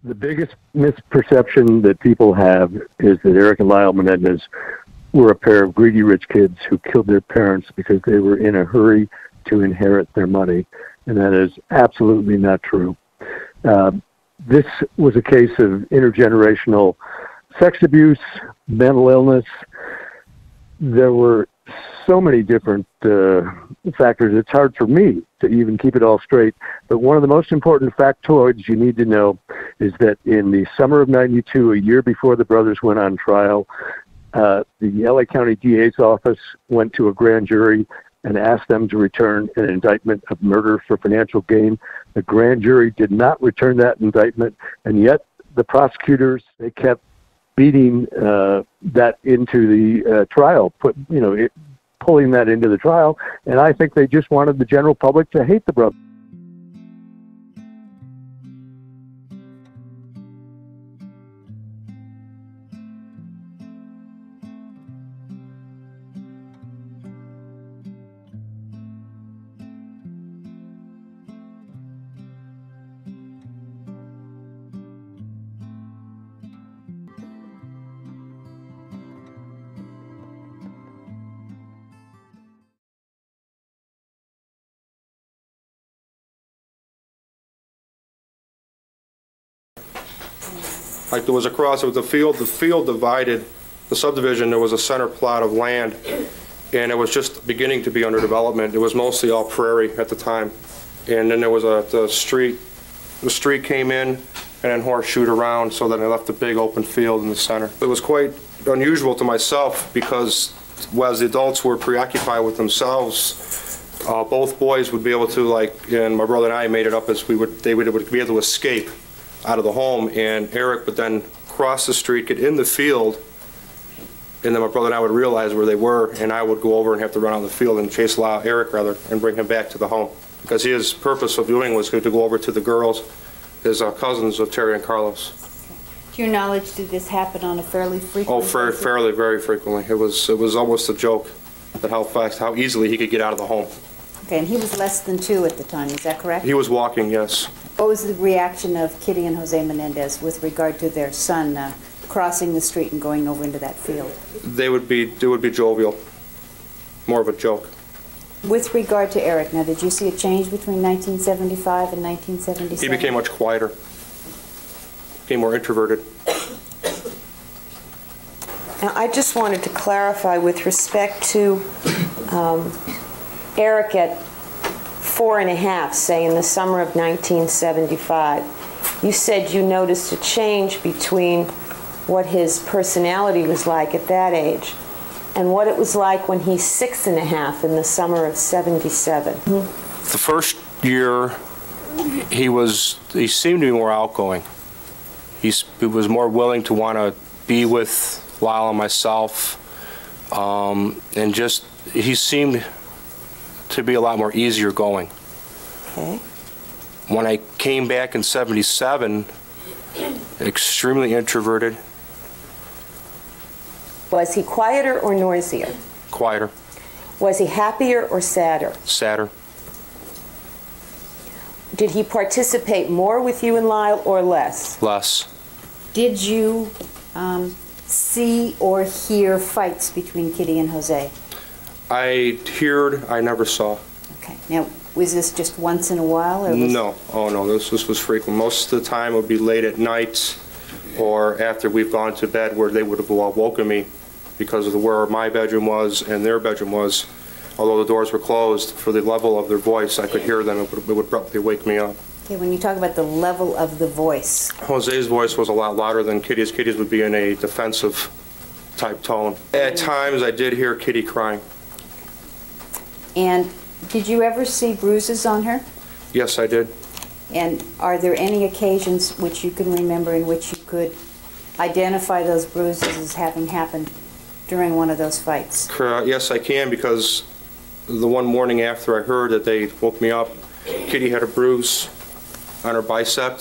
The biggest misperception that people have is that Erik and Lyle Menendez were a pair of greedy rich kids who killed their parents because they were in a hurry to inherit their money, and that is absolutely not true. This was a case of intergenerational sex abuse, mental illness. There were so many different factors, it's hard for me to even keep it all straight. But one of the most important factoids you need to know is that in the summer of '92, a year before the brothers went on trial, the LA County DA's office went to a grand jury and asked them to return an indictment of murder for financial gain. The grand jury did not return that indictment, and yet the prosecutors, they kept beating that into the trial, pulling that into the trial, and I think they just wanted the general public to hate the brothers. Like there was the field divided, the subdivision, there was a center plot of land, and it was just beginning to be under development. It was mostly all prairie at the time. And then there was the street came in and then horseshoed around, so that I left a big open field in the center. It was quite unusual to myself because as the adults were preoccupied with themselves, both boys would be able to, and my brother and I made it up as they would be able to escape out of the home, and Erik would then cross the street, get in the field, and then my brother and I would realize where they were, and I would go over and have to run out of the field and chase Erik and bring him back to the home. Because his purpose of doing was to go over to the girls, his cousins of Terry and Carlos. To your knowledge, did this happen on a fairly frequent basis? Oh, fairly, very frequently. It was almost a joke at how easily he could get out of the home. Okay, and he was less than 2 at the time, is that correct? He was walking, yes. What was the reaction of Kitty and Jose Menendez with regard to their son crossing the street and going over into that field? They would be jovial, more of a joke. With regard to Erik, now did you see a change between 1975 and 1977? He became much quieter, became more introverted. Now, I just wanted to clarify with respect to Erik at 4½, say in the summer of 1975. You said you noticed a change between what his personality was like at that age and what it was like when he's 6½, in the summer of '77. The first year, he seemed to be more outgoing. He was more willing to want to be with Lyle and myself, and just he seemed to be a lot more easier going. Okay. When I came back in '77, extremely introverted. Was he quieter or noisier? Quieter. Was he happier or sadder? Sadder. Did he participate more with you and Lyle or less? Less. Did you see or hear fights between Kitty and Jose? I heard, I never saw. Okay. Now, was this just once in a while? Or No. Oh, no. This was frequent. Most of the time it would be late at night or after we've gone to bed, where they would have woken me because of where my bedroom was and their bedroom was. Although the doors were closed, for the level of their voice, I could hear them. It would abruptly wake me up. Okay, when you talk about the level of the voice. Jose's voice was a lot louder than Kitty's. Kitty's would be in a defensive type tone. At times I did hear Kitty crying. And did you ever see bruises on her? Yes, I did. And are there any occasions which you can remember in which you could identify those bruises as having happened during one of those fights? Yes, I can, because the one morning after I heard that they woke me up, Kitty had a bruise on her bicep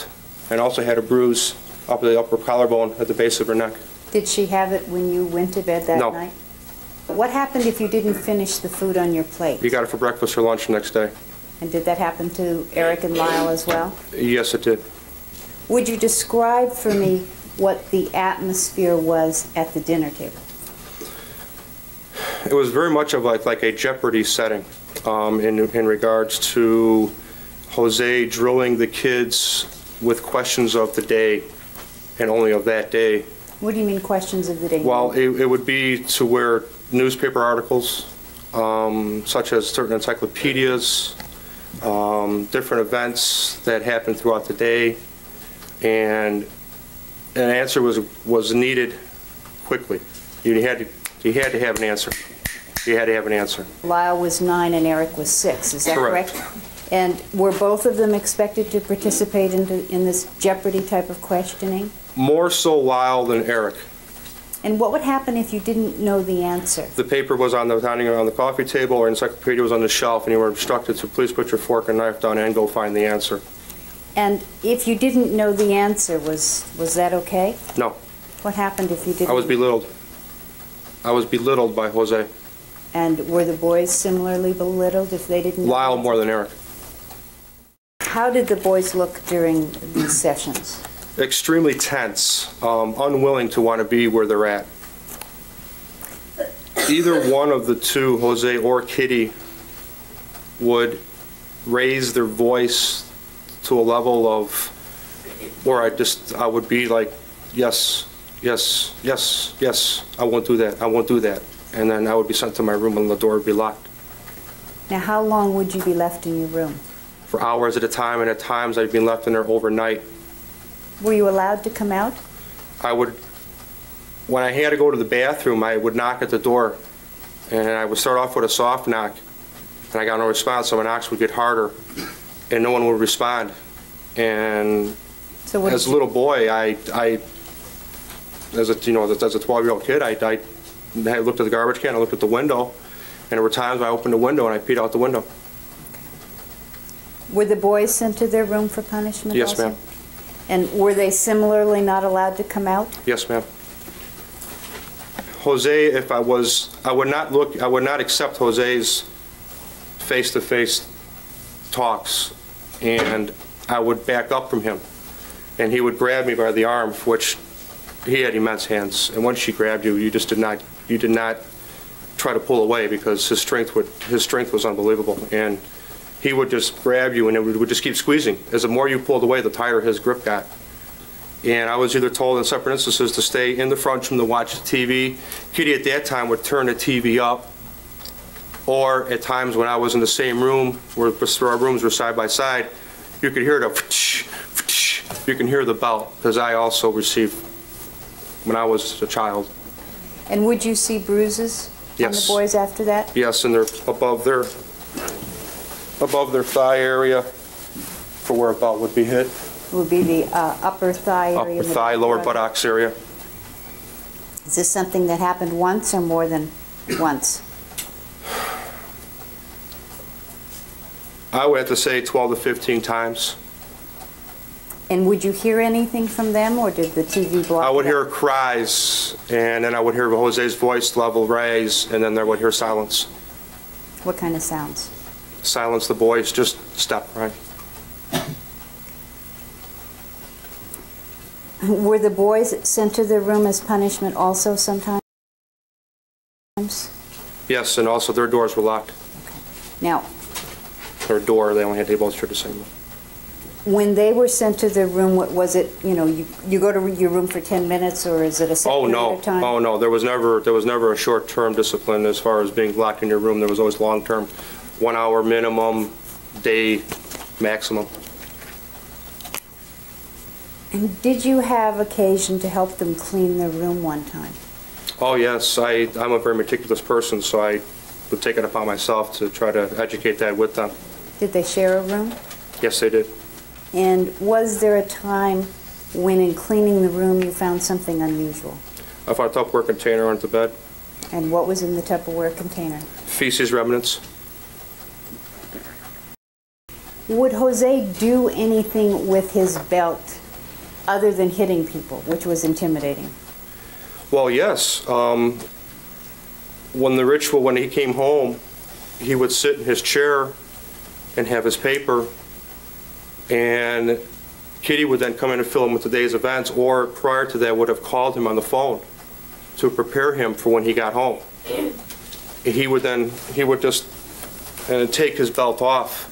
and also had a bruise up the upper collarbone at the base of her neck. Did she have it when you went to bed that night? No. What happened if you didn't finish the food on your plate? You got it for breakfast or lunch the next day. And did that happen to Erik and Lyle as well? Yes, it did. Would you describe for me what the atmosphere was at the dinner table? It was very much of like a Jeopardy setting in regards to Jose drilling the kids with questions of the day and only of that day. What do you mean questions of the day? Well, it would be to where newspaper articles, such as certain encyclopedias, different events that happened throughout the day, and an answer was needed quickly. You had to have an answer. You had to have an answer. Lyle was 9 and Erik was 6, is that correct? And were both of them expected to participate in this Jeopardy type of questioning? More so Lyle than Erik. And what would happen if you didn't know the answer? The paper was on the coffee table, or encyclopedia was on the shelf, and you were instructed to please put your fork and knife down and go find the answer. And if you didn't know the answer, was that okay? No. What happened if you didn't? I was belittled. I was belittled by Jose. And were the boys similarly belittled if they didn't know? Lyle more than Erik. How did the boys look during these sessions? Extremely tense, unwilling to want to be where they're at. Either one of the two, Jose or Kitty, would raise their voice to a level of where I would be like, yes, yes, yes, yes, I won't do that, I won't do that. And then I would be sent to my room and the door would be locked. Now, how long would you be left in your room? For hours at a time, and at times I'd been left in there overnight. Were you allowed to come out? When I had to go to the bathroom, I would knock at the door, and I would start off with a soft knock, and I got no response, so my knocks would get harder, and no one would respond. And so as a little boy, as a 12-year-old kid, I looked at the garbage can, I looked at the window, and there were times when I opened the window and I peed out the window. Were the boys sent to their room for punishment? Yes, also? ma'am. And were they similarly not allowed to come out? Yes, ma'am. Jose, I would not accept Jose's face-to-face talks, and I would back up from him, and he would grab me by the arm, which he had immense hands, and once he grabbed you, you did not try to pull away because his strength was unbelievable, and he would just grab you and it would just keep squeezing. As the more you pulled away, the tighter his grip got. And I was either told in separate instances to stay in the front room to watch the TV. Kitty at that time would turn the TV up, or at times when I was in the same room, where our rooms were side by side, you could hear you can hear the belt, because I also received when I was a child. And would you see bruises on the boys after that? Yes, and they're above their thigh area for where a belt would be hit. It would be the upper thigh area. Upper thigh, lower buttocks area. Is this something that happened once or more than once? I would have to say 12 to 15 times. And would you hear anything from them, or did the TV block? I would hear cries, and then I would hear Jose's voice level raise, and then I would hear silence. What kind of sounds? Silence, the boys just stop, right? Were the boys sent to their room as punishment also sometimes? Yes, and also their doors were locked. Okay. Now, Their door, they only had, they both shared the same room. when they were sent to their room, what was it, you go to your room for 10 minutes, or is it a set period of time? Oh no, there was never a short-term discipline as far as being locked in your room. There was always long-term, 1 hour minimum, day maximum. And did you have occasion to help them clean their room one time? Oh yes, I'm a very meticulous person, so I would take it upon myself to try to educate that with them. Did they share a room? Yes, they did. And was there a time when in cleaning the room you found something unusual? I found a Tupperware container under the bed. And what was in the Tupperware container? Feces remnants. Would Jose do anything with his belt other than hitting people, which was intimidating? Well, yes. When he came home, he would sit in his chair and have his paper, and Kitty would then come in and fill him with the day's events, or prior to that would have called him on the phone to prepare him for when he got home. He would just take his belt off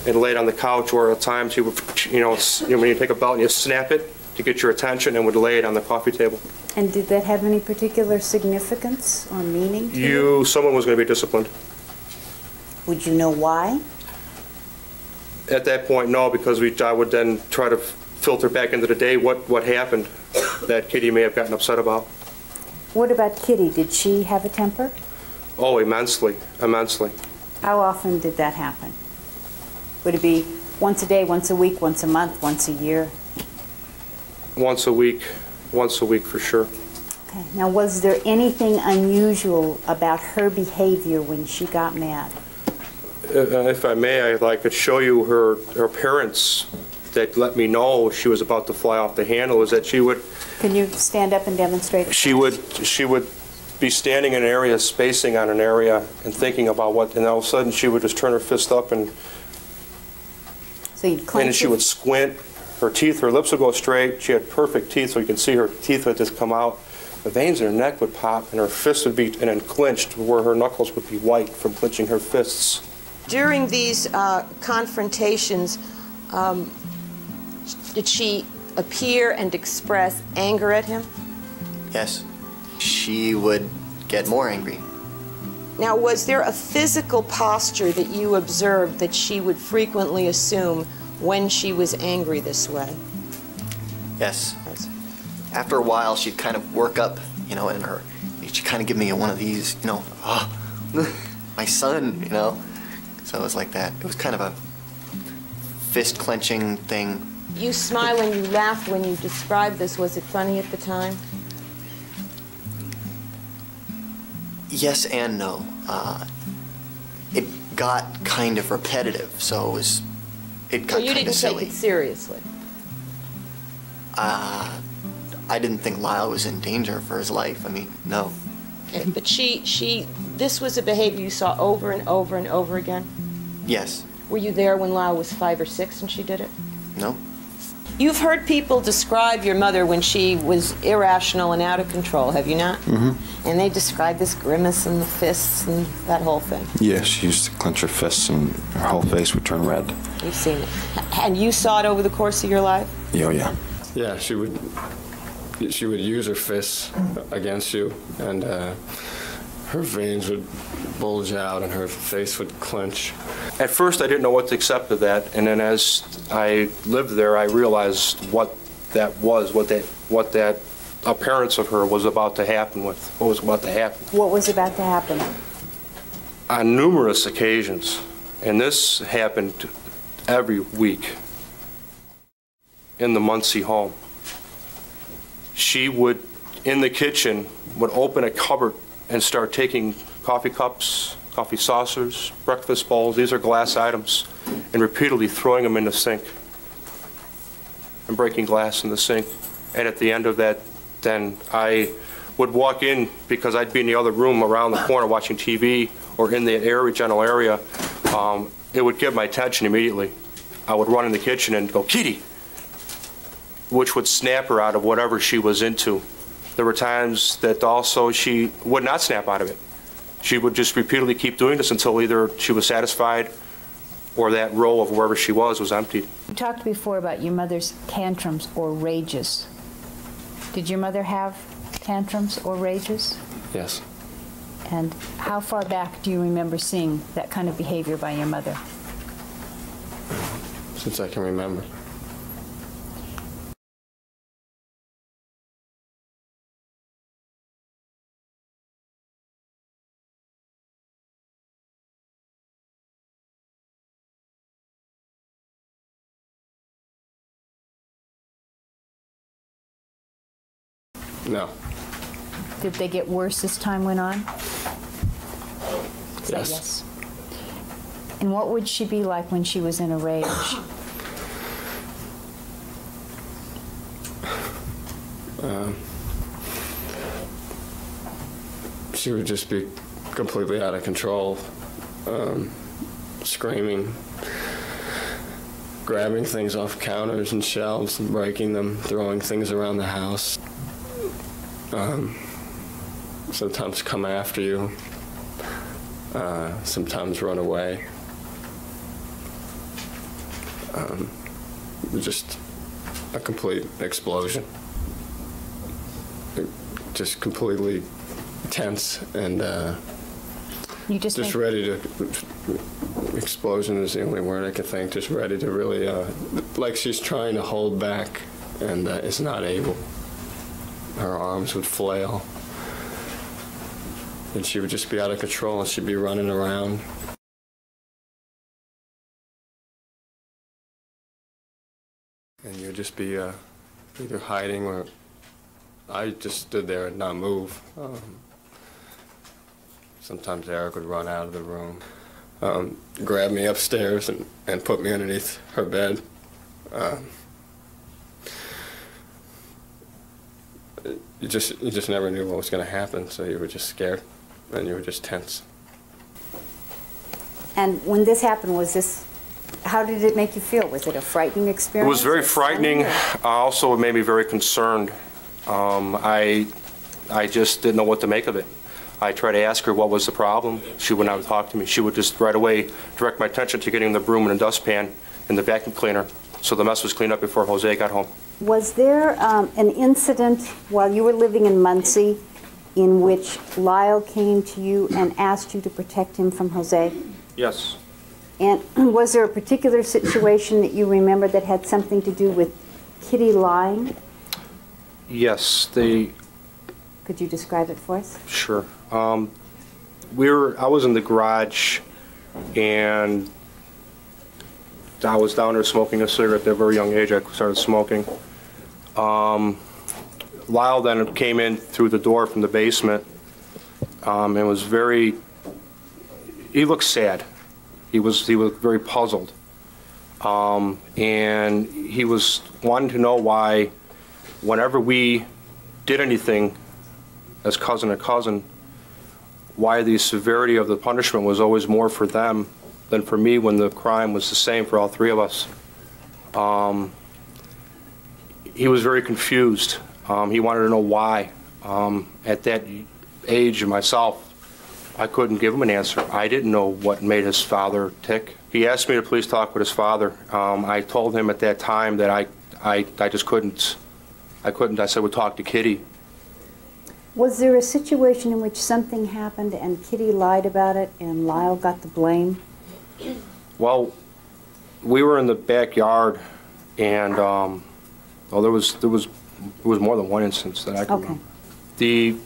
and lay it on the couch, or at times he would, when you take a belt and you snap it to get your attention, and would lay it on the coffee table. And did that have any particular significance or meaning to you? Someone was going to be disciplined. Would you know why? At that point, no, because I would then try to filter back into the day what happened that Kitty may have gotten upset about. What about Kitty? Did she have a temper? Oh, immensely, immensely. How often did that happen? Would it be once a day, once a week, once a month, once a year? Once a week for sure. Okay. Now, was there anything unusual about her behavior when she got mad? If I may, I could show you her parents that let me know she was about to fly off the handle. Is that she would... Can you stand up and demonstrate? She would be standing in an area, spacing on an area, and thinking about what, and all of a sudden she would just turn her fist up, and so you'd clench and she would squint. Her teeth, her lips would go straight. She had perfect teeth, so you can see her teeth would just come out. The veins in her neck would pop, and her fists would be and then clenched, where her knuckles would be white from clenching her fists. During these confrontations, did she appear and express anger at him? Yes. She would get more angry. Now, was there a physical posture that you observed that she would frequently assume when she was angry this way? Yes. After a while, she'd kind of work up, and she'd kind of give me one of these, my son, So it was like that. It was kind of a fist clenching thing. You smile and you laugh when you describe this. Was it funny at the time? Yes and no. It got kind of repetitive, so it got kind of silly. So you didn't take it seriously? I didn't think Lyle was in danger for his life. I mean, no. Okay, but this was a behavior you saw over and over and over again? Yes. Were you there when Lyle was 5 or 6 and she did it? No. You've heard people describe your mother when she was irrational and out of control, have you not? Mm-hmm. And they describe this grimace and the fists and that whole thing. Yeah, she used to clench her fists and her whole face would turn red. You've seen it. And you saw it over the course of your life? Oh, yeah. Yeah, she would use her fists against you, and her veins would bulge out and her face would clench. At first, I didn't know what to accept of that, and then as I lived there, I realized what that was, what that appearance of her was about to happen with, what was about to happen. What was about to happen? On numerous occasions, and this happened every week in the Muncie home. She would, in the kitchen, would open a cupboard and start taking coffee cups, coffee saucers, breakfast bowls, these are glass items, and repeatedly throwing them in the sink and breaking glass in the sink. And at the end of that, then I would walk in, because I'd be in the other room around the corner watching TV or in the general area. It would get my attention immediately. I would run in the kitchen and go, "Kitty," which would snap her out of whatever she was into. There were times that also she would not snap out of it. She would just repeatedly keep doing this until either she was satisfied or that row of wherever she was emptied. You talked before about your mother's tantrums or rages. Did your mother have tantrums or rages? Yes. And how far back do you remember seeing that kind of behavior by your mother? Since I can remember. No. Did they get worse as time went on? Say Yes. And what would she be like when she was in a rage? She would just be completely out of control, screaming, grabbing things off counters and shelves and breaking them, throwing things around the house. Sometimes come after you, sometimes run away. Just a complete explosion. Just completely tense and You just ready to, explosion is the only word I can think, just ready to really, like she's trying to hold back and is not able. Her arms would flail. And she would just be out of control and she'd be running around. And you'd just be either hiding or I just stood there and not move. Sometimes Erik would run out of the room, grab me upstairs and put me underneath her bed. You just never knew what was going to happen, so you were just scared and you were just tense. And when this happened, how did it make you feel? Was it a frightening experience? It was very frightening. Also, it made me very concerned. I just didn't know what to make of it. I tried to ask her what was the problem. She would not talk to me. She would just right away direct my attention to getting the broom and the dustpan and the vacuum cleaner so the mess was cleaned up before Jose got home. Was there an incident while you were living in Muncie in which Lyle came to you and asked you to protect him from Jose? Yes. And was there a particular situation that you remember that had something to do with Kitty lying? Yes. Could you describe it for us? Sure. I was in the garage and I was down there smoking a cigarette at a very young age. I started smoking. Lyle then came in through the door from the basement and was he looked sad. He was very puzzled. And he was wanting to know why whenever we did anything as cousin to cousin, why the severity of the punishment was always more for them than for me when the crime was the same for all three of us. He was very confused. He wanted to know why. At that age myself, I couldn't give him an answer. I didn't know what made his father tick. He asked me to please talk with his father. I told him at that time that I just couldn't. I said, we'll talk to Kitty. Was there a situation in which something happened and Kitty lied about it and Lyle got the blame? Well, we were in the backyard, and there was more than one instance that I can remember. The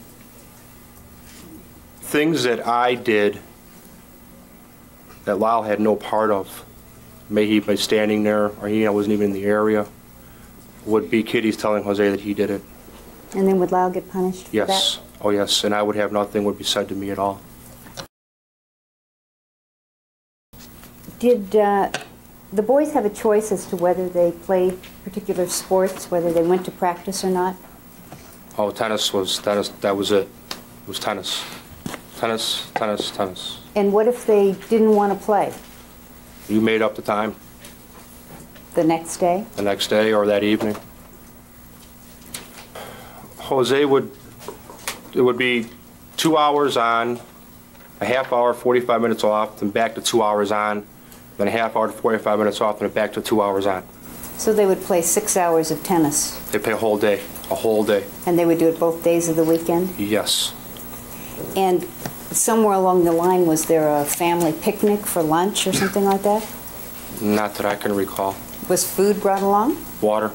things that I did that Lyle had no part of, maybe by standing there, or he wasn't even in the area, would be Kitty's telling Jose that he did it. And then would Lyle get punished for that? Yes. Oh, yes. And I would have nothing would be said to me at all. Did the boys have a choice as to whether they played particular sports, whether they went to practice or not? Oh, tennis. That was it. It was tennis. Tennis, tennis, tennis. And what if they didn't want to play? You made up the time. The next day? The next day or that evening. Jose it would be 2 hours on, a half hour, 45 minutes off, then back to 2 hours on, then a half hour to 45 minutes off, and back to 2 hours on. So they would play 6 hours of tennis? They play a whole day. And they would do it both days of the weekend? Yes. And somewhere along the line, was there a family picnic for lunch or something like that? Not that I can recall. Was food brought along? Water,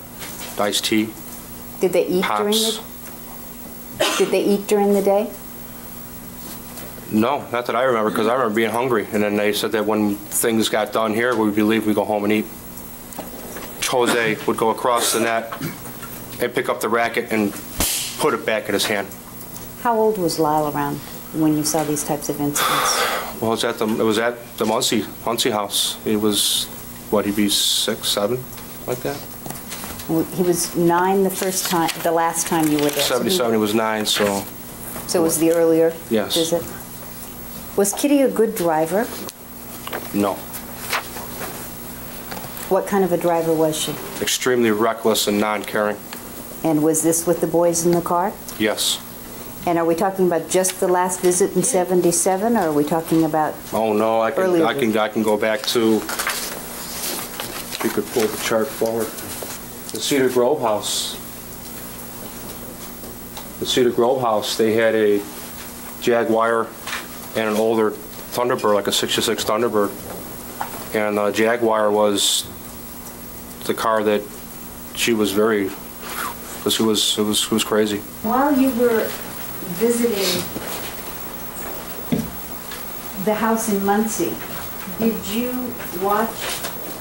iced tea, Did they eat pops. Did they eat during the day? No, not that I remember, because I remember being hungry. And then they said that when things got done here, we'd leave, we'd go home and eat. Jose would go across the net and pick up the racket and put it back in his hand. How old was Lyle around when you saw these types of incidents? Well, it was at the Muncie house. He was, he'd be 6, 7, like that. He was 9 the last time you were there. 77, he was 9, so. So it was the earlier Yes. visit? Was Kitty a good driver? No. What kind of a driver was she? Extremely reckless and non-caring. And was this with the boys in the car? Yes. And are we talking about just the last visit in '77, or are we talking about? Oh no, I earlier? can go back to. If you could pull the chart forward. The Cedar Grove house. The Cedar Grove house. They had a Jaguar and an older Thunderbird, like a '66 Thunderbird, and the Jaguar was the car that she was very. It was crazy. While you were visiting the house in Muncie, did you watch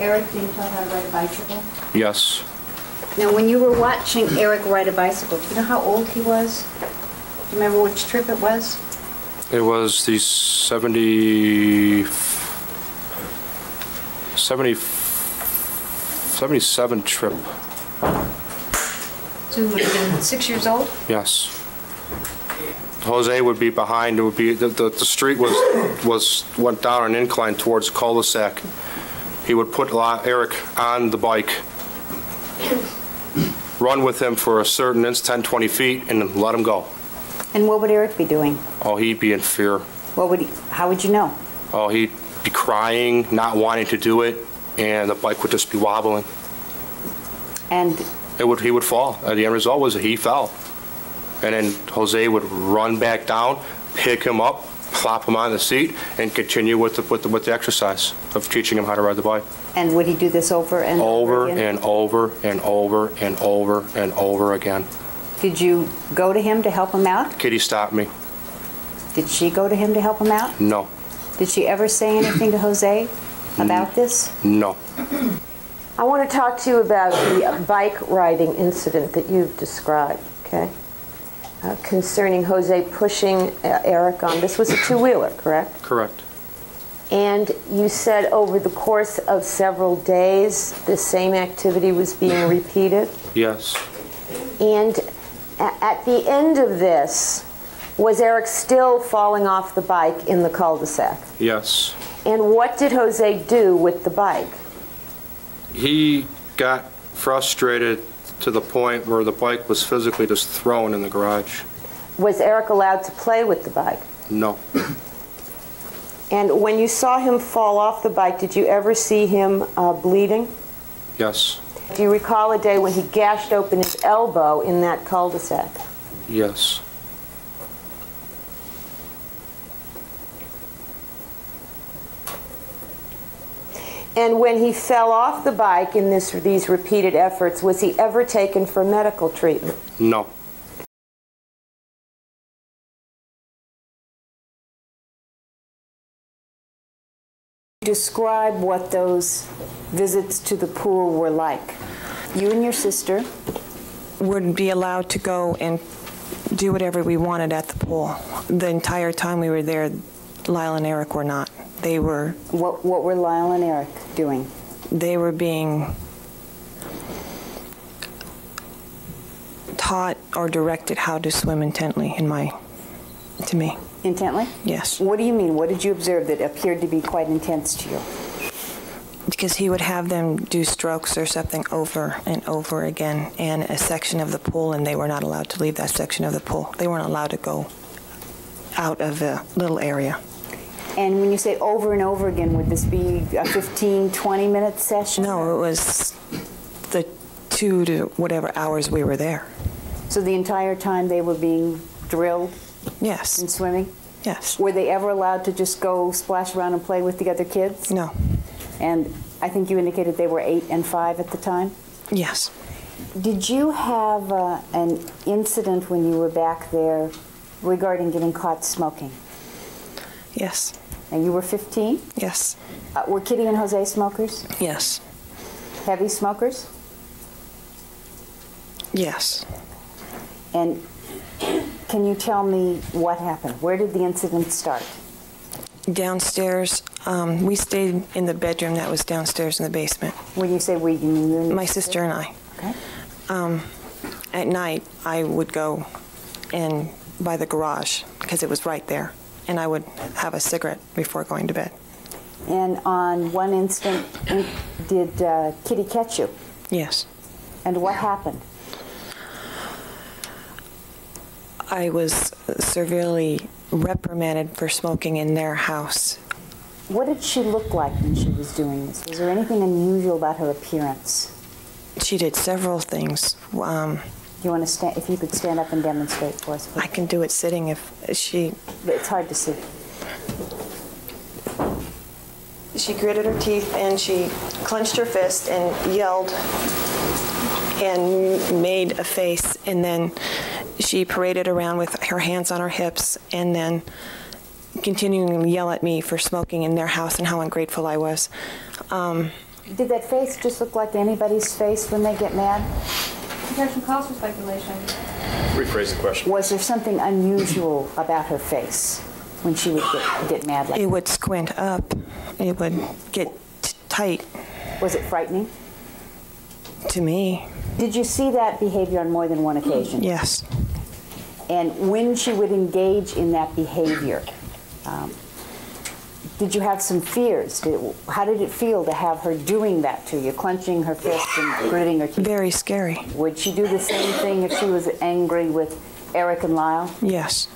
Erik being taught how to ride a bicycle? Yes. Now, when you were watching Erik ride a bicycle, do you know how old he was? Do you remember which trip it was? It was the 77 trip. So he would have been 6 years old? Yes. Jose would be behind. It would be the street went down an incline towards the cul-de-sac. He would put Erik on the bike, run with him for a certain 10-20 feet, and then let him go. And what would Erik be doing? Oh, he'd be in fear. How would you know? Oh, he'd be crying, not wanting to do it, and the bike would just be wobbling. And he would fall. The end result was that he fell. And then Jose would run back down, pick him up, plop him on the seat, and continue with the exercise of teaching him how to ride the bike. And would he do this over and over again? And over and over and over and over again. Did you go to him to help him out? Kitty stopped me. Did she go to him to help him out? No. Did she ever say anything to Jose about this? No. I want to talk to you about the bike riding incident that you've described, okay? Concerning Jose pushing Erik on. This was a two-wheeler, correct? Correct. And you said over the course of several days, the same activity was being repeated? Yes. And at the end of this, was Erik still falling off the bike in the cul-de-sac? Yes. And what did Jose do with the bike? He got frustrated to the point where the bike was physically just thrown in the garage. Was Erik allowed to play with the bike? No. And when you saw him fall off the bike, did you ever see him bleeding? Yes. Do you recall a day when he gashed open his elbow in that cul-de-sac? Yes. And when he fell off the bike in these repeated efforts, was he ever taken for medical treatment? No. Describe what those visits to the pool were like. You and your sister would be allowed to go and do whatever we wanted at the pool. The entire time we were there, Lyle and Erik were not. They were... What were Lyle and Erik doing? They were being taught or directed how to swim intently, to me. Intently? Yes. What do you mean? What did you observe that appeared to be quite intense to you? Because he would have them do strokes or something over and over again in a section of the pool, and they were not allowed to leave that section of the pool. They weren't allowed to go out of the little area. And when you say over and over again, would this be a 15, 20-minute session? No, it was the 2 to whatever hours we were there. So the entire time they were being drilled? Yes. In swimming? Yes. Were they ever allowed to just go splash around and play with the other kids? No. And I think you indicated they were 8 and 5 at the time? Yes. Did you have an incident when you were back there regarding getting caught smoking? Yes. And you were 15? Yes. Were Kitty and Jose smokers? Yes. Heavy smokers? Yes. And can you tell me what happened? Where did the incident start? Downstairs. We stayed in the bedroom that was downstairs in the basement. When you say we, you mean you and your My sister and I. Okay. At night, I would go in by the garage because it was right there, and I would have a cigarette before going to bed. And on one instant, Did Kitty catch you? Yes. And what happened? I was severely reprimanded for smoking in their house. What did she look like when she was doing this? Was there anything unusual about her appearance? She did several things. Do you want to stand? If you could stand up and demonstrate for us, please. I can do it sitting if she... It's hard to see. She gritted her teeth and she clenched her fist and yelled and made a face, and then she paraded around with her hands on her hips and then continuing to yell at me for smoking in their house and how ungrateful I was. Did that face just look like anybody's face when they get mad? Objection calls for speculation. Rephrase the question. Was there something unusual about her face when she would get mad like It would squint up. It would get tight. Was it frightening? To me, Did you see that behavior on more than one occasion? yes. And when she would engage in that behavior, did you have some fears? How did it feel to have her doing that to you, clenching her fist and gritting her teeth? Very scary. Would she do the same thing if she was angry with Erik and Lyle? Yes.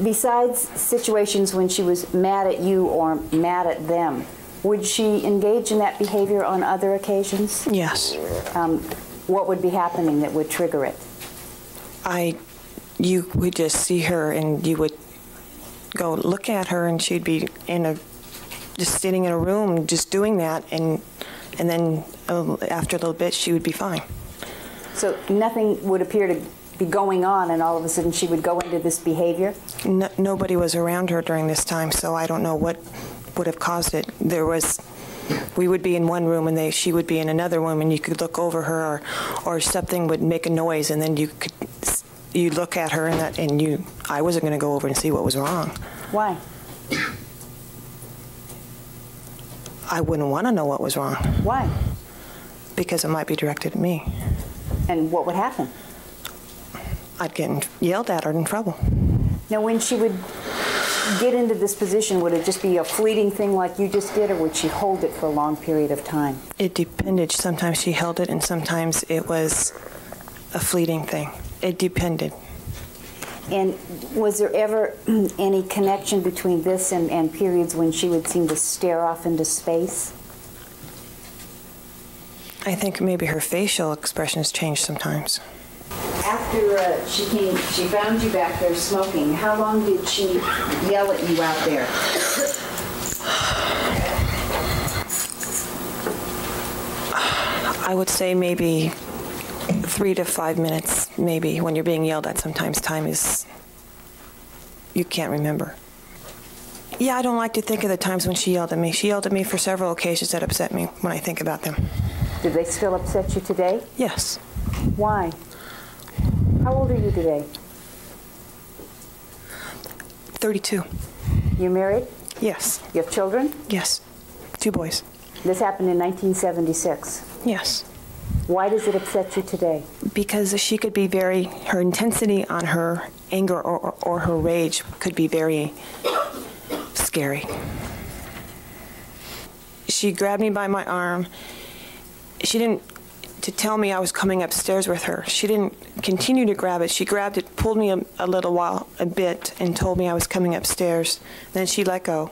Besides situations when she was mad at you or mad at them, would she engage in that behavior on other occasions? Yes. What would be happening that would trigger it? You would just see her and you would go look at her and she'd be just sitting in a room just doing that, and then after a little bit she would be fine. So nothing would appear to be going on and all of a sudden she would go into this behavior? Nobody was around her during this time, so I don't know what would have caused it. We would be in one room and she would be in another room, and you could look over her or something would make a noise, and then you'd look at her and I wasn't going to go over and see what was wrong. Why? I wouldn't want to know what was wrong. Why? Because it might be directed at me. And what would happen? I'd get yelled at or in trouble. Now, when she would get into this position, would it just be a fleeting thing like you just did, or would she hold it for a long period of time? It depended. Sometimes she held it and sometimes it was a fleeting thing. It depended. And was there ever any connection between this and periods when she would seem to stare off into space? I think maybe her facial expressions changed sometimes. After she found you back there smoking, how long did she yell at you out there? I would say maybe 3 to 5 minutes, maybe. When you're being yelled at, sometimes time is, you can't remember. Yeah, I don't like to think of the times when she yelled at me. She yelled at me for several occasions that upset me when I think about them. Do they still upset you today? Yes. Why? How old are you today? 32. You married? Yes. You have children? Yes. 2 boys. This happened in 1976. Yes. Why does it upset you today? Because she could be her intensity on her anger or her rage could be very scary. She grabbed me by my arm. She didn't, to tell me I was coming upstairs with her. She didn't continue to grab it. She grabbed it, pulled me a bit, and told me I was coming upstairs. Then she let go,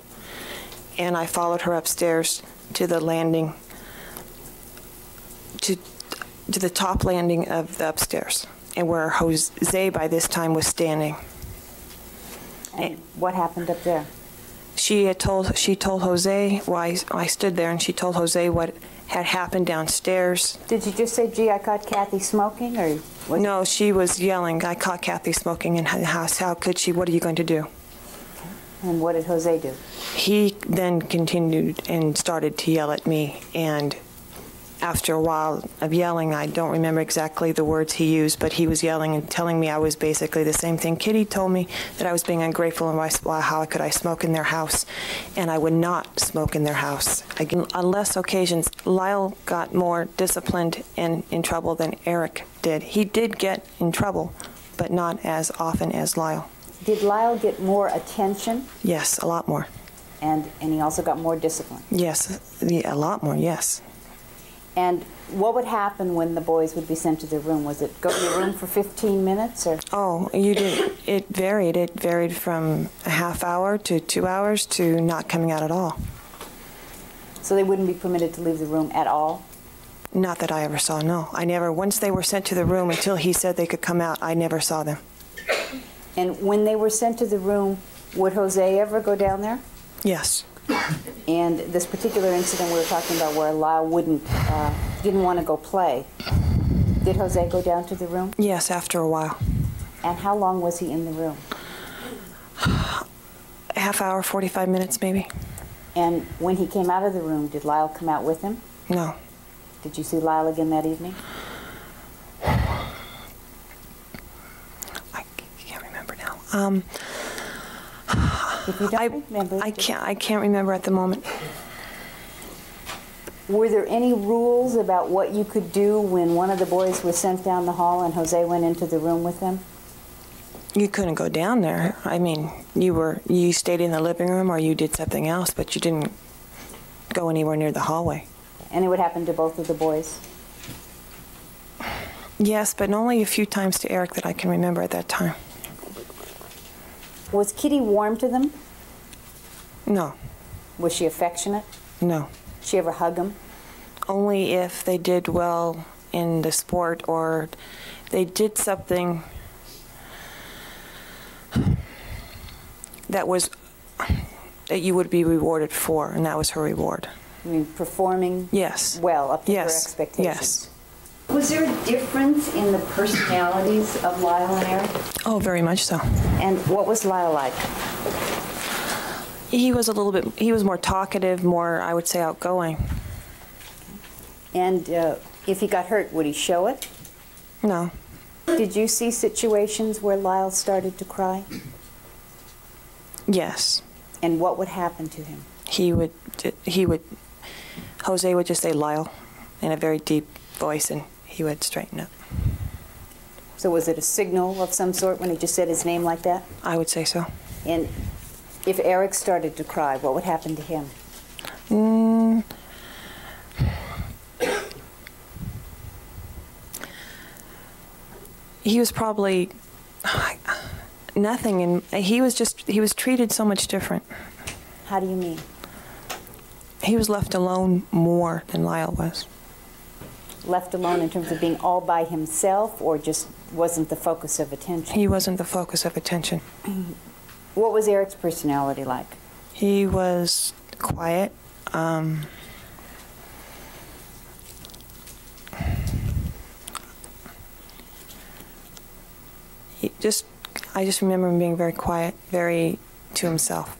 and I followed her upstairs to the landing, to the top landing of the upstairs, and where Jose by this time was standing. And what happened up there? She told Jose, I stood there, and she told Jose what had happened downstairs. Did you just say, gee, I caught Kathy smoking, or? No, she was yelling, I caught Kathy smoking in the house. How could she? What are you going to do? And what did Jose do? He then continued and started to yell at me, and after a while of yelling, I don't remember exactly the words he used, but he was yelling and telling me I was basically the same thing. Kitty told me that I was being ungrateful and how could I smoke in their house, and I would not smoke in their house. Again, on less occasions, Lyle got more disciplined and in trouble than Erik did. He did get in trouble, but not as often as Lyle. Did Lyle get more attention? Yes, a lot more. And he also got more discipline? Yes, a lot more, yes. And what would happen when the boys would be sent to their room? Was it go to your room for 15 minutes or? Oh, you did. It varied. It varied from a half hour to 2 hours to not coming out at all. So they wouldn't be permitted to leave the room at all? Not that I ever saw, no. I never, once they were sent to the room, until he said they could come out, I never saw them. And when they were sent to the room, would Jose ever go down there? Yes. And this particular incident we were talking about where Lyle didn't want to go play, did Jose go down to the room? Yes, after a while. And how long was he in the room? A half hour, 45 minutes maybe. And when he came out of the room, did Lyle come out with him? No. Did you see Lyle again that evening? I can't remember now. If you don't remember, I can't remember at the moment. Were there any rules about what you could do when one of the boys was sent down the hall and Jose went into the room with them? You couldn't go down there. I mean, you stayed in the living room or you did something else, but you didn't go anywhere near the hallway. And it would happen to both of the boys? Yes, but only a few times to Erik that I can remember at that time. Was Kitty warm to them? No. Was she affectionate? No. Did she ever hug them? Only if they did well in the sport or they did something that you would be rewarded for, and that was her reward. I mean, performing yes. well up to her yes. expectations? Yes. Was there a difference in the personalities of Lyle and Erik? Oh, very much so. And what was Lyle like? He was he was more talkative, more, I would say, outgoing. And if he got hurt, would he show it? No. Did you see situations where Lyle started to cry? Yes. And what would happen to him? Jose would just say Lyle in a very deep voice, and he would straighten up. So was it a signal of some sort when he just said his name like that? I would say so. And if Erik started to cry, what would happen to him? He was probably nothing, and he was treated so much different. How do you mean? He was left alone more than Lyle was. Left alone in terms of being all by himself, or just wasn't the focus of attention? He wasn't the focus of attention. What was Erik's personality like? He was quiet. I just remember him being very quiet, very to himself.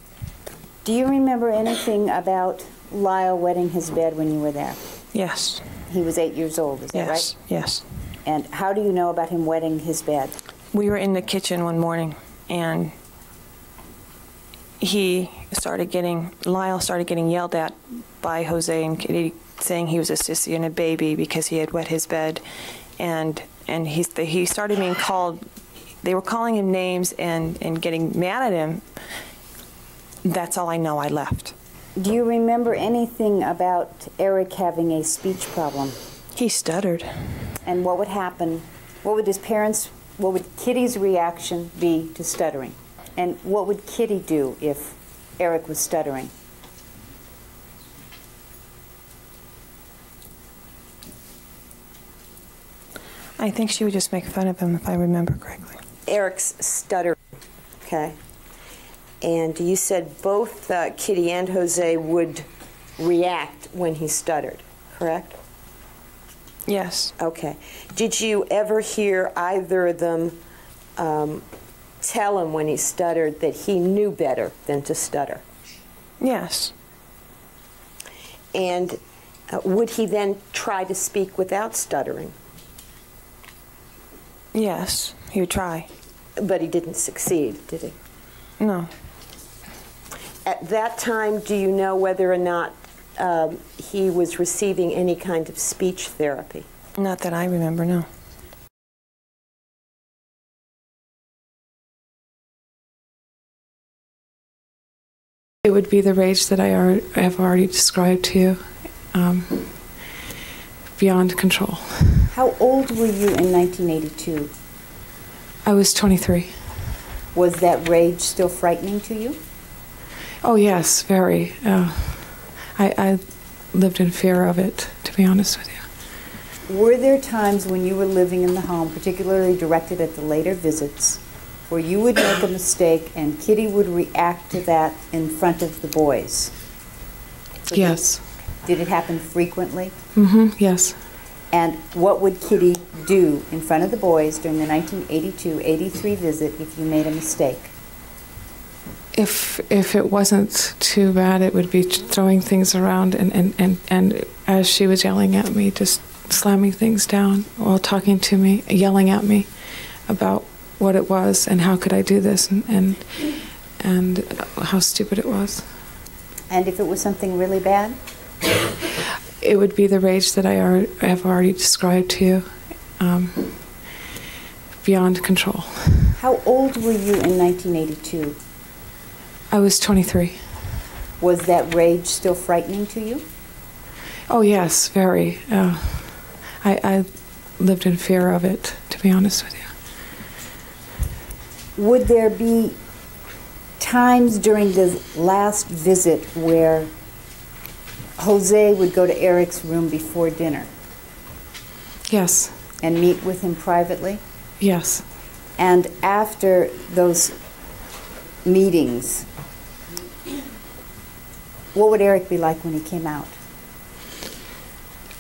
Do you remember anything about Lyle wetting his bed when you were there? Yes. He was 8 years old, is that right? Yes. And how do you know about him wetting his bed? We were in the kitchen one morning, and Lyle started getting yelled at by Jose and Kitty, saying he was a sissy and a baby because he had wet his bed, and he started being called. They were calling him names and getting mad at him. That's all I know. I left. Do you remember anything about Erik having a speech problem? He stuttered. And what would happen? What would Kitty's reaction be to stuttering? And what would Kitty do if Erik was stuttering? I think she would just make fun of him, if I remember correctly. Erik's stuttering, okay? And you said both Kitty and Jose would react when he stuttered, correct? Yes. Okay. Did you ever hear either of them tell him when he stuttered that he knew better than to stutter? Yes. And would he then try to speak without stuttering? Yes, he would try. But he didn't succeed, did he? No. At that time, do you know whether or not he was receiving any kind of speech therapy? Not that I remember, no. It would be the rage that I have already described to you. beyond control. How old were you in 1982? I was 23. Was that rage still frightening to you? Oh, yes, very. I lived in fear of it, to be honest with you. Were there times when you were living in the home, particularly directed at the later visits, where you would make a mistake and Kitty would react to that in front of the boys? Yes. Did it happen frequently? Yes. And what would Kitty do in front of the boys during the 1982-83 visit if you made a mistake? If it wasn't too bad, it would be throwing things around and as she was yelling at me, just slamming things down while talking to me, yelling at me about what it was and how could I do this and how stupid it was. And if it was something really bad? It would be the rage that I have already described to you, beyond control. How old were you in 1982? I was 23. Was that rage still frightening to you? Oh, yes, very. I lived in fear of it, to be honest with you. Would there be times during the last visit where Jose would go to Erik's room before dinner? Yes. And meet with him privately? Yes. And after those meetings, what would Erik be like when he came out?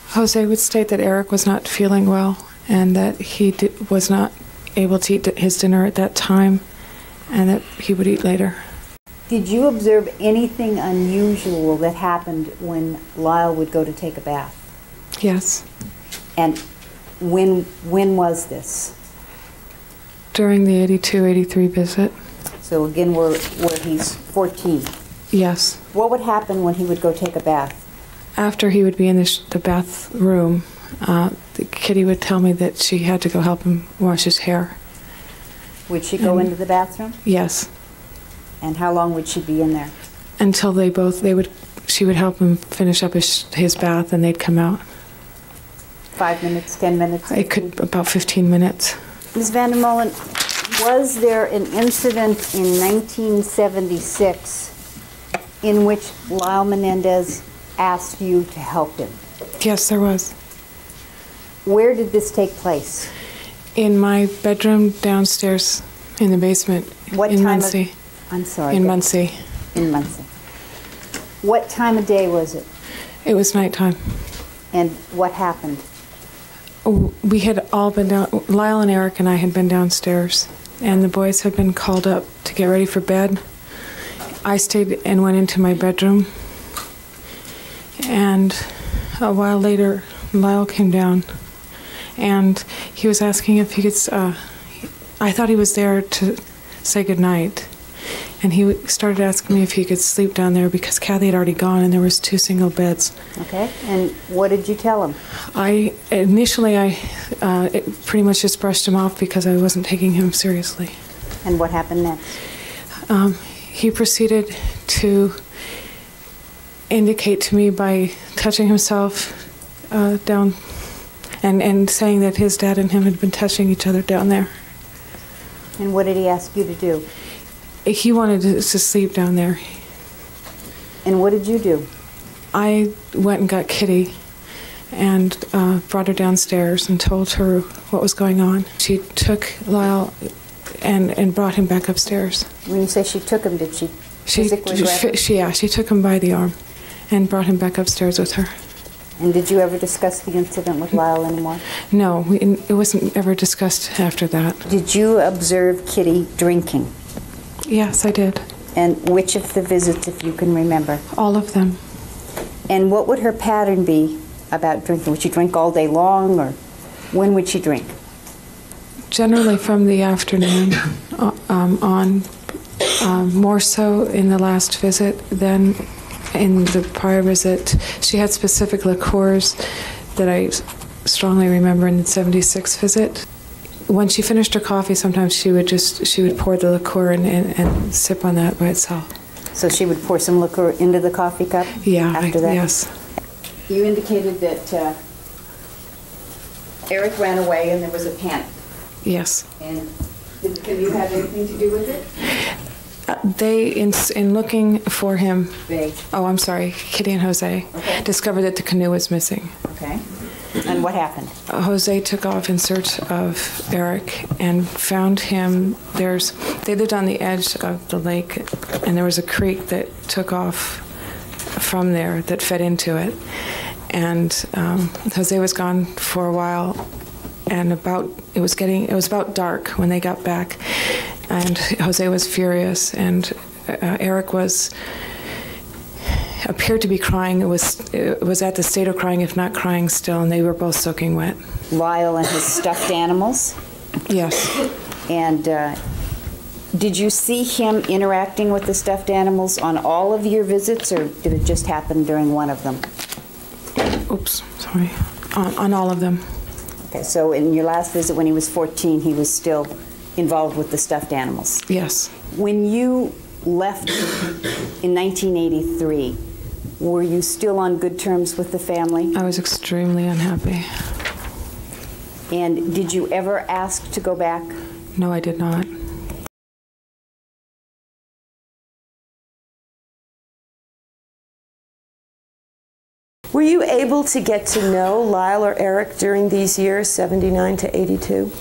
Jose would state that Erik was not feeling well and that he was not able to eat his dinner at that time and that he would eat later. Did you observe anything unusual that happened when Lyle would go to take a bath? Yes. And when was this? During the 82-83 visit. So again, where he's 14. Yes. What would happen when he would go take a bath? After he would be in the bathroom, Kitty would tell me that she had to go help him wash his hair. Would she go into the bathroom? Yes. And how long would she be in there? Until she would help him finish up his bath and they'd come out. 5 minutes, 10 minutes? About 15 minutes. Ms. Vandermolen, was there an incident in 1976 in which Lyle Menendez asked you to help him? Yes, there was. Where did this take place? In my bedroom downstairs in the basement. What in time Muncie. I'm sorry. In Muncie. In Muncie. What time of day was it? It was nighttime. And what happened? We had all been down, Lyle and Erik and I had been downstairs, and the boys had been called up to get ready for bed. I stayed and went into my bedroom, and a while later, Lyle came down, and he was asking if he could, I thought he was there to say goodnight, and he started asking me if he could sleep down there because Kathy had already gone and there was 2 single beds. Okay, and what did you tell him? Initially I pretty much just brushed him off because I wasn't taking him seriously. And what happened next? He proceeded to indicate to me by touching himself down and saying that his dad and him had been touching each other down there. And what did he ask you to do? He wanted to sleep down there. And what did you do? I went and got Kitty and brought her downstairs and told her what was going on. She took Lyle and brought him back upstairs. When you say she took him, did she physically grab him? Yeah, she took him by the arm and brought him back upstairs with her. And did you ever discuss the incident with Lyle anymore? No, it wasn't ever discussed after that. Did you observe Kitty drinking? Yes, I did. And which of the visits, if you can remember? All of them. And what would her pattern be about drinking? Would she drink all day long, or when would she drink? Generally from the afternoon on, more so in the last visit than in the prior visit. She had specific liqueurs that I strongly remember in the 76 visit. When she finished her coffee, sometimes she would pour the liqueur and sip on that by itself. So she would pour some liqueur into the coffee cup? Yeah, after that? Yes. You indicated that Erik ran away and there was a panic. Yes. And did the canoe have anything to do with it? They, in looking for him, They. oh, I'm sorry, Kitty and Jose, Okay. discovered that the canoe was missing. Okay. And what happened? Jose took off in search of Erik and found him. They lived on the edge of the lake, and there was a creek that took off from there that fed into it. And Jose was gone for a while, and it was about dark when they got back, and Jose was furious, and Erik appeared to be crying. It was at the state of crying, if not crying still, and they were both soaking wet. Lyle and his stuffed animals? Yes. And did you see him interacting with the stuffed animals on all of your visits, or did it just happen during one of them? Oops, sorry. On all of them. Okay, so in your last visit when he was 14, he was still involved with the stuffed animals? Yes. When you left in 1983, were you still on good terms with the family? I was extremely unhappy. And did you ever ask to go back? No, I did not. Were you able to get to know Lyle or Erik during these years, 79 to 82?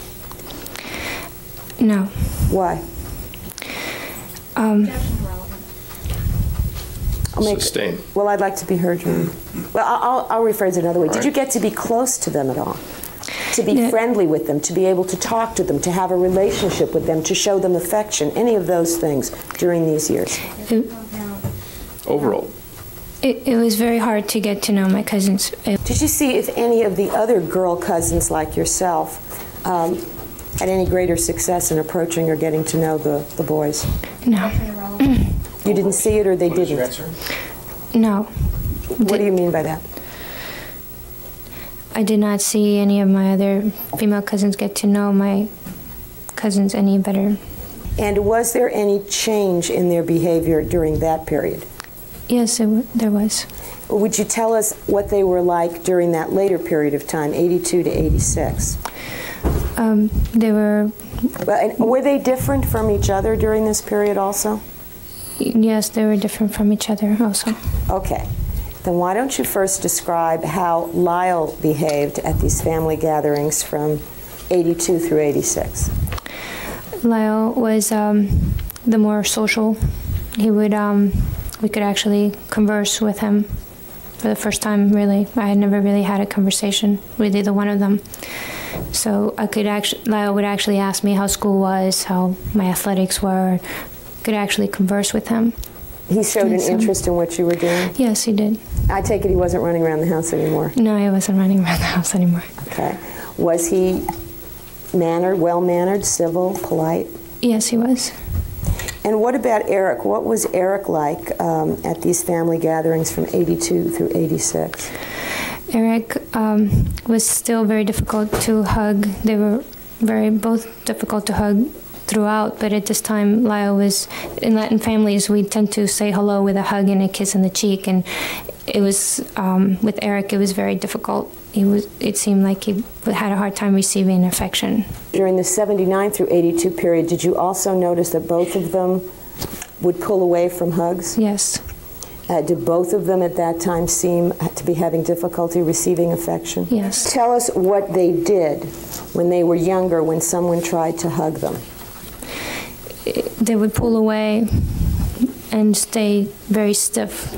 No. Why? Sustained. Well, I'd like to be heard. Well, I'll rephrase it another way. Did you get to be close to them at all? To be friendly with them, to be able to talk to them, to have a relationship with them, to show them affection, any of those things during these years? Overall. It was very hard to get to know my cousins. Did you see if any of the other girl cousins like yourself had any greater success in approaching or getting to know the boys? No. You didn't see it, or they didn't? No. What do you mean by that? I did not see any of my other female cousins get to know my cousins any better. And was there any change in their behavior during that period? Yes, there was. Would you tell us what they were like during that later period of time, 82 to 86? They were... Were they different from each other during this period also? Yes, they were different from each other also. Okay. Then why don't you first describe how Lyle behaved at these family gatherings from 82 through 86? Lyle was the more social. He would, we could actually converse with him for the first time, really. I had never really had a conversation with either one of them. So Lyle would actually ask me how school was, how my athletics were. Could actually converse with him. He showed an interest in what you were doing? Yes, he did. I take it he wasn't running around the house anymore? No, he wasn't running around the house anymore. Okay. Was he mannered, well-mannered, civil, polite? Yes, he was. And what about Erik? What was Erik like at these family gatherings from 82 through 86? Erik was still very difficult to hug. They were both difficult to hug throughout, but at this time, Lyle was, in Latin families, we tend to say hello with a hug and a kiss on the cheek, and it was, with Erik, it was very difficult. It seemed like he had a hard time receiving affection. During the 79 through 82 period, did you also notice that both of them would pull away from hugs? Yes. Did both of them at that time seem to be having difficulty receiving affection? Yes. Tell us what they did when they were younger, when someone tried to hug them. They would pull away and stay very stiff.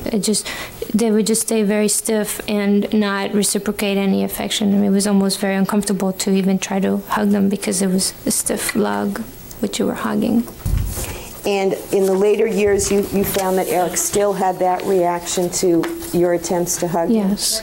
They would just stay very stiff and not reciprocate any affection. I mean, it was almost very uncomfortable to even try to hug them because it was a stiff lug which you were hugging. And in the later years, you found that Erik still had that reaction to your attempts to hug him? Yes.